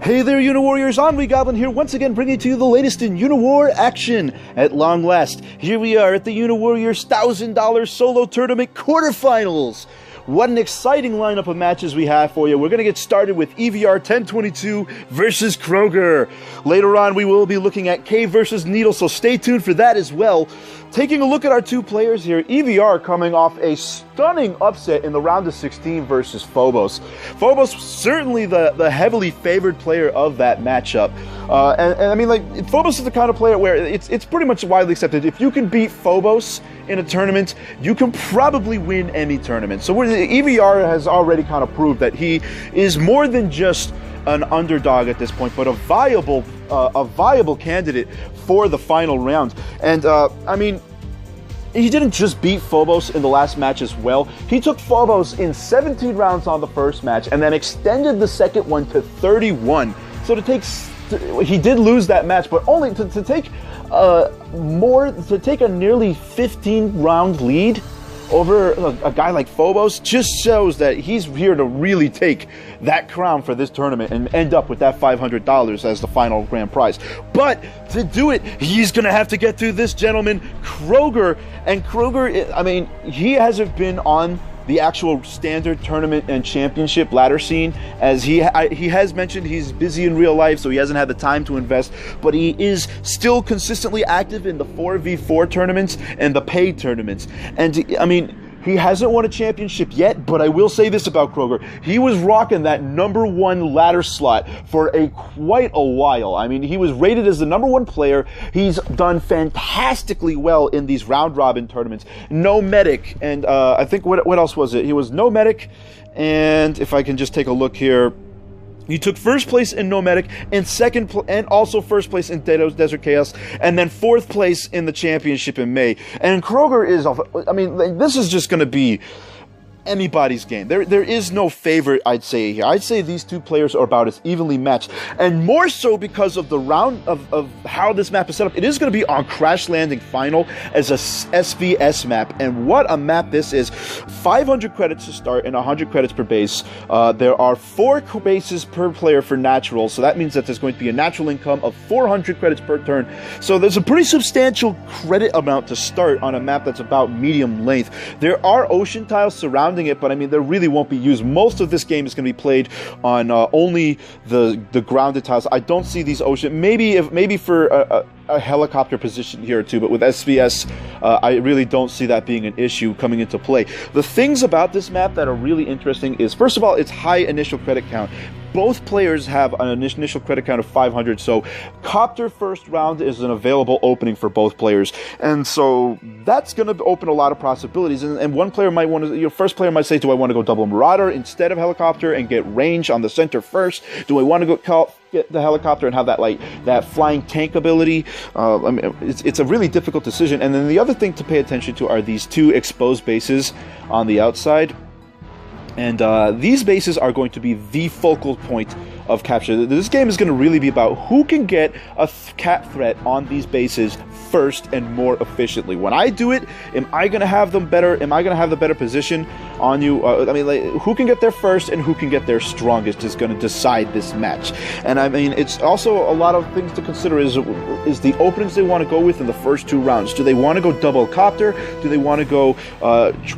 Hey there, Uniwarriors, EnnuiGoblin here, once again bringing to you the latest in Uniwar action. At long last, here we are at the Uniwarriors $1,000 solo tournament quarterfinals. What an exciting lineup of matches we have for you. We're going to get started with EVR1022 versus Kroeger. Later on, we will be looking at K versus Needle, so stay tuned for that as well. Taking a look at our two players here, EVR coming off a stunning upset in the round of 16 versus Phobos. Phobos certainly the heavily favored player of that matchup. And I mean, like, Phobos is the kind of player where it's pretty much widely accepted. If you can beat Phobos in a tournament, you can probably win any tournament. So EVR has already kind of proved that he is more than just an underdog at this point, but a viable candidate for the final round. And I mean, he didn't just beat Phobos in the last match as well. He took Phobos in 17 rounds on the first match and then extended the second one to 31. So he did lose that match, but only to take a nearly 15 round lead over a guy like Phobos just shows that he's here to really take that crown for this tournament and end up with that $500 as the final grand prize. But to do it, he's going to have to get through this gentleman, Kroeger. And Kroeger, I mean, he hasn't been on the actual standard tournament and championship ladder scene, as he has mentioned he's busy in real life, so he hasn't had the time to invest, but he is still consistently active in the 4v4 tournaments and the paid tournaments. And I mean, he hasn't won a championship yet, but I will say this about Kroeger. He was rocking that #1 ladder slot for quite a while. I mean, he was rated as the #1 player. He's done fantastically well in these round-robin tournaments. No medic, and I think, what else was it? He was no medic, and if I can just take a look here, he took first place in No Medic and also first place in Desert Chaos, and then fourth place in the championship in May. And Kroeger is, I mean, this is just going to be anybody's game. There is no favorite, I'd say, here. I'd say these two players are about as evenly matched, and more so because of the round of how this map is set up. It is going to be on CrashLandingFinal as a SvS map, and what a map this is. 500 credits to start and 100 credits per base. There are 4 bases per player for natural, so that means that there's going to be a natural income of 400 credits per turn. So there's a pretty substantial credit amount to start on a map that's about medium length. There are ocean tiles surrounding it, but I mean, they really won't be used. Most of this game is going to be played on only the grounded tiles. I don't see these ocean, maybe for a helicopter position here or two, but with SvS, I really don't see that being an issue coming into play. The things about this map that are really interesting is, first of all, its high initial credit count. Both players have an initial credit count of 500, so Copter first round is an available opening for both players, and so that's going to open a lot of possibilities. And one player might want to, your first player might say, do I want to go double Marauder instead of Helicopter and get range on the center first? Do I want to get the Helicopter and have that flying tank ability? I mean, it's a really difficult decision. And then the other thing to pay attention to are these 2 exposed bases on the outside. And these bases are going to be the focal point of capture. This game is going to really be about who can get a cap threat on these bases first and more efficiently. When I do it, am I going to have them better? Am I going to have the better position on you? I mean, like, who can get there first and who can get there strongest is going to decide this match. And I mean, it's also a lot of things to consider is the openings they want to go with in the first 2 rounds. Do they want to go double Copter? Do they want to go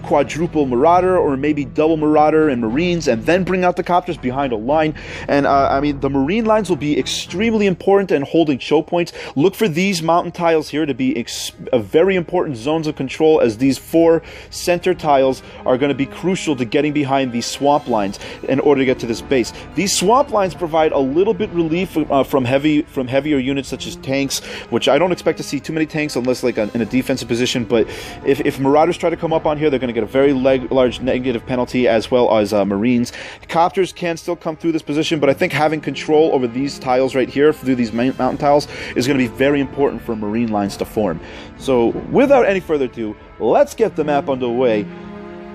quadruple Marauder, or maybe double Marauder and Marines and then bring out the Copters behind a line? And I mean, the Marine lines will be extremely important in holding choke points. Look for these mountain tiles here to be very important zones of control, as these 4 center tiles are going to be crucial to getting behind these swamp lines in order to get to this base. These swamp lines provide a little bit relief from heavier units such as tanks, which I don't expect to see too many tanks unless like in a defensive position, but if Marauders try to come up on here, they're going to get a very large negative penalty, as well as Marines. Copters can still come through this position, but I think having control over these tiles right here, through these mountain tiles, is going to be very important for Marine lines to form. So without any further ado, let's get the map underway.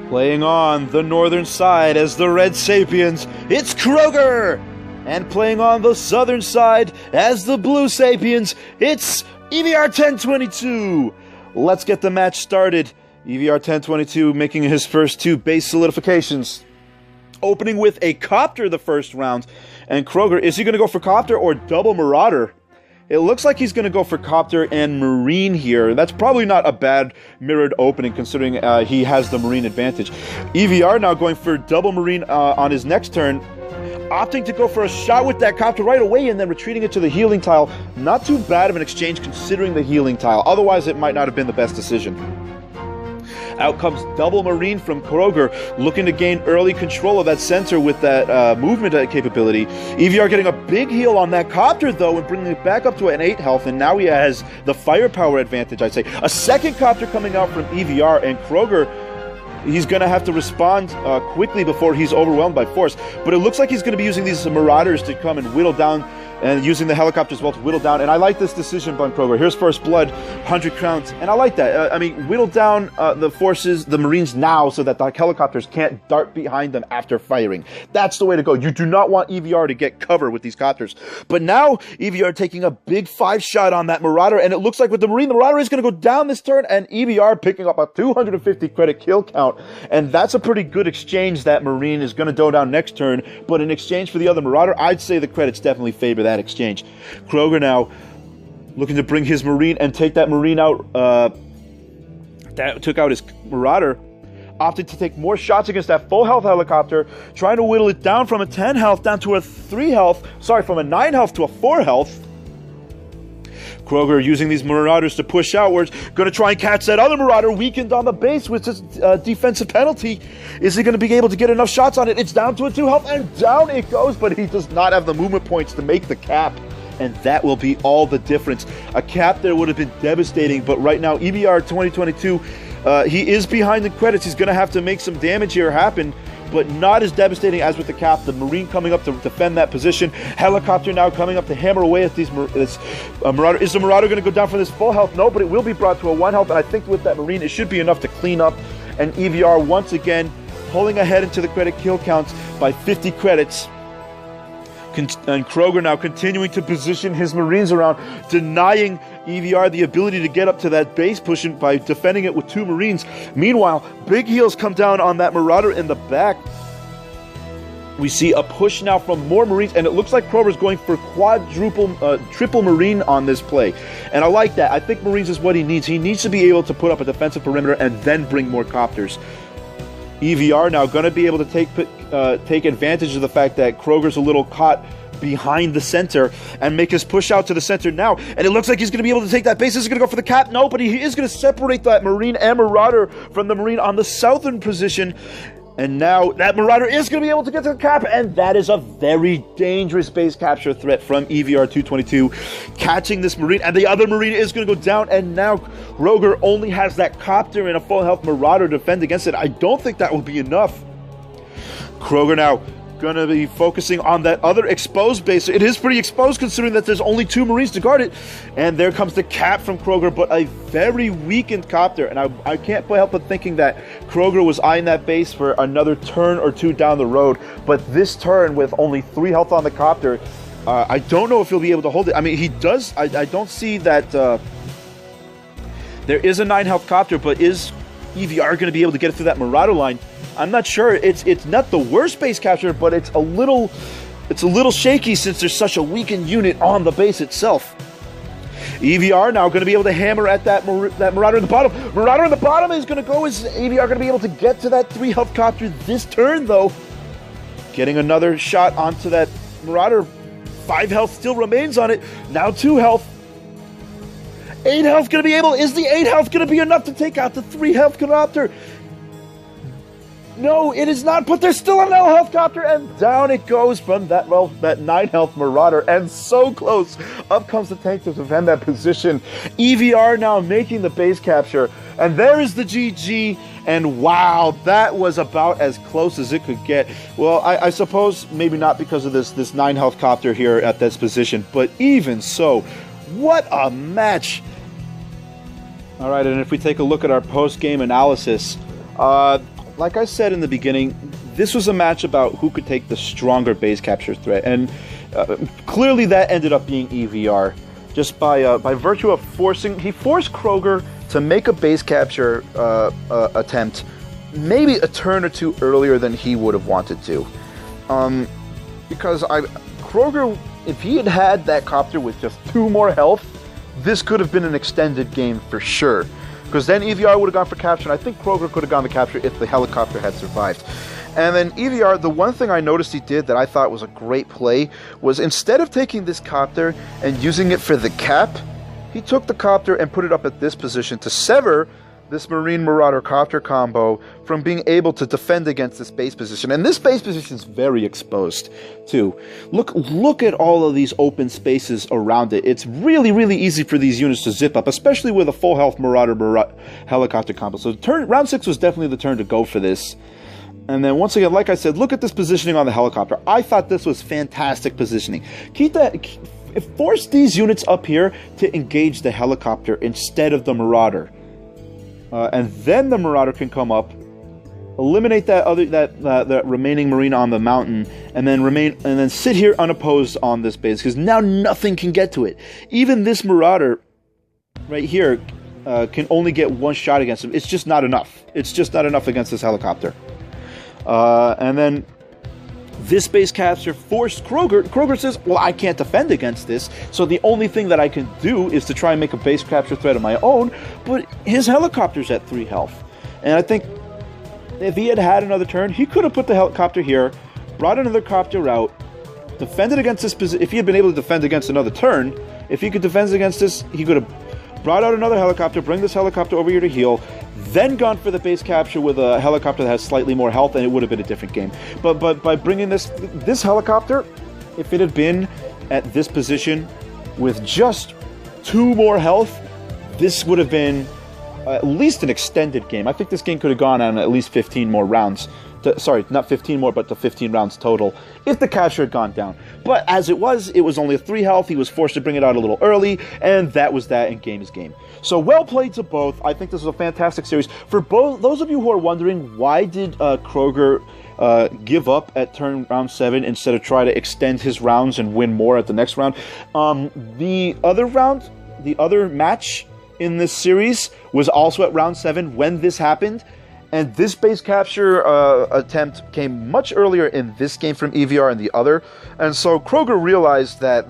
Playing on the northern side as the Red Sapiens, it's Kroeger! And playing on the southern side as the Blue Sapiens, it's EVR1022! Let's get the match started. EVR1022 making his first 2 base solidifications. opening with a copter the first round. And Kroeger, is he going to go for copter or double marauder? It looks like he's going to go for copter and marine here. That's probably not a bad mirrored opening considering he has the marine advantage. EVR now going for double marine on his next turn, opting to go for a shot with that copter right away and then retreating it to the healing tile. Not too bad of an exchange considering the healing tile. Otherwise, it might not have been the best decision. Out comes double marine from Kroeger, looking to gain early control of that center with that movement capability. EVR getting a big heal on that copter, though, and bringing it back up to an 8 health, and now he has the firepower advantage, I'd say. A second copter coming out from EVR, and Kroeger, he's going to have to respond quickly before he's overwhelmed by force. But it looks like he's going to be using these marauders to come and whittle down, and using the helicopter as well to whittle down. And I like this decision by Kroeger. Here's first blood, 100 crowns. And I like that. I mean, whittle down the forces, the Marines now, so that the helicopters can't dart behind them after firing. That's the way to go. You do not want EVR to get cover with these copters. But now, EVR taking a big 5-shot on that Marauder, and it looks like with the Marine, the Marauder is going to go down this turn, and EVR picking up a 250 credit kill count. And that's a pretty good exchange. That Marine is going to go down next turn, but in exchange for the other Marauder, I'd say the credits definitely favor that exchange. Kroeger now looking to bring his Marine and take that Marine out. That took out his Marauder. Opted to take more shots against that full health helicopter, trying to whittle it down from a 10 health down to a 3 health. Sorry, from a 9 health to a 4 health. Kroeger using these Marauders to push outwards. Going to try and catch that other Marauder weakened on the base with his defensive penalty. Is he going to be able to get enough shots on it? It's down to a 2 health and down it goes, but he does not have the movement points to make the cap. And that will be all the difference. A cap there would have been devastating, but right now, EVR1022, he is behind the credits. He's going to have to make some damage here happen, but not as devastating as with the cap. The Marine coming up to defend that position. Helicopter now coming up to hammer away at these Marauder. Is the Marauder going to go down for this full health? No, but it will be brought to a 1 health, and I think with that Marine, it should be enough to clean up. And EVR once again pulling ahead into the credit kill counts by 50 credits. And Kroeger now continuing to position his Marines around, denying EVR the ability to get up to that base pushing by defending it with 2 Marines. Meanwhile, big heals come down on that Marauder in the back. We see a push now from more Marines, and it looks like Kroeger's going for triple Marine on this play. And I like that. I think Marines is what he needs. He needs to be able to put up a defensive perimeter and then bring more copters. EVR now going to be able to take advantage of the fact that Kroeger's a little caught behind the center and make his push out to the center now. And it looks like he's going to be able to take that base. Is he going to go for the cap? No, but he is going to separate that Marine and Marauder from the Marine on the southern position. And now that Marauder is going to be able to get to the cap, and that is a very dangerous base capture threat from EVR1022. Catching this Marine, and the other Marine is going to go down, and now Kroeger only has that copter and a full health Marauder to defend against it. I don't think that will be enough. Kroeger now going to be focusing on that other exposed base. It is pretty exposed considering that there's only 2 Marines to guard it. And there comes the cap from Kroeger, but a very weakened copter. And I can't help but thinking that Kroeger was eyeing that base for another turn or 2 down the road. But this turn with only 3 health on the copter, I don't know if he'll be able to hold it. I mean, he does. I don't see that there is a 9 health copter, but is EVR going to be able to get it through that Marauder line? I'm not sure. It's not the worst base capture, but it's a little shaky since there's such a weakened unit on the base itself. EVR now going to be able to hammer at that Marauder in the bottom. Marauder in the bottom is going to go. Is EVR going to be able to get to that 3 health copter this turn though? Getting another shot onto that Marauder. 5 health still remains on it. Now 2 health. 8 health going to be able. Is the 8 health going to be enough to take out the 3 health copter? No, it is not, but there's still a 9 health copter, and down it goes from that 9 health Marauder, and so close. Up comes the tank to defend that position. EVR now making the base capture, and there is the GG, and wow, that was about as close as it could get. Well, I suppose maybe not because of this 9 health copter here at this position, but even so, what a match. All right, and if we take a look at our post-game analysis, like I said in the beginning, this was a match about who could take the stronger base capture threat, and clearly that ended up being EVR, just by virtue of he forced Kroeger to make a base capture attempt maybe a turn or 2 earlier than he would have wanted to. Because Kroeger, if he had had that copter with just 2 more health, this could have been an extended game for sure. Because then EVR would have gone for capture, and I think Kroeger could have gone to capture if the helicopter had survived. And then EVR, the one thing I noticed he did that I thought was a great play was instead of taking this copter and using it for the cap, he took the copter and put it up at this position to sever this Marine Marauder copter combo from being able to defend against this base position. And this base position is very exposed too. Look at all of these open spaces around it. It's really, really easy for these units to zip up, especially with a full health Marauder helicopter combo. So round 6 was definitely the turn to go for this. And then once again, like I said, look at this positioning on the helicopter. I thought this was fantastic positioning. Force these units up here to engage the helicopter instead of the Marauder. And then the Marauder can come up, eliminate that remaining Marine on the mountain, and then sit here unopposed on this base, because now nothing can get to it. Even this Marauder right here can only get 1 shot against him. It's just not enough. It's just not enough against this helicopter. And then this base capture forced Kroeger. Kroeger says, well, I can't defend against this, so the only thing that I can do is to try and make a base capture threat of my own, but his helicopter's at 3 health. And I think if he had had another turn, he could have put the helicopter here, brought another copter out, defended against this position. If he had been able to defend against another turn, if he could defend against this, he could have brought out another helicopter, bring this helicopter over here to heal, then gone for the base capture with a helicopter that has slightly more health, and it would have been a different game. But by bringing this helicopter, if it had been at this position with just 2 more health, this would have been at least an extended game. I think this game could have gone on at least 15 more rounds. Sorry, not 15 more, but the 15 rounds total, if the capture had gone down. But as it was only a 3 health. He was forced to bring it out a little early, and that was that, and game is game. So well played to both. I think this is a fantastic series. For those of you who are wondering, why did Kroeger give up at round 7 instead of try to extend his rounds and win more at the next round? The other match in this series was also at round 7 when this happened. And this base capture attempt came much earlier in this game from EVR and the other. And so Kroeger realized that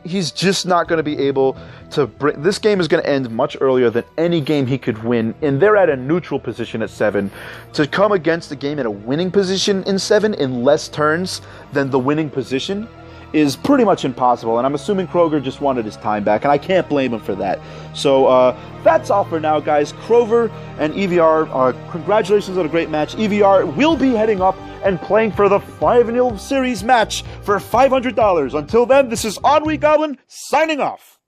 he's just not going to be able to bring... This game is going to end much earlier than any game he could win. And they're at a neutral position at 7. To come against the game at a winning position in 7 in less turns than the winning position is pretty much impossible, and I'm assuming Kroeger just wanted his time back, and I can't blame him for that. So that's all for now, guys. Kroeger and EVR, congratulations on a great match. EVR will be heading up and playing for the Final Series match for $500. Until then, this is EnnuiGoblin signing off.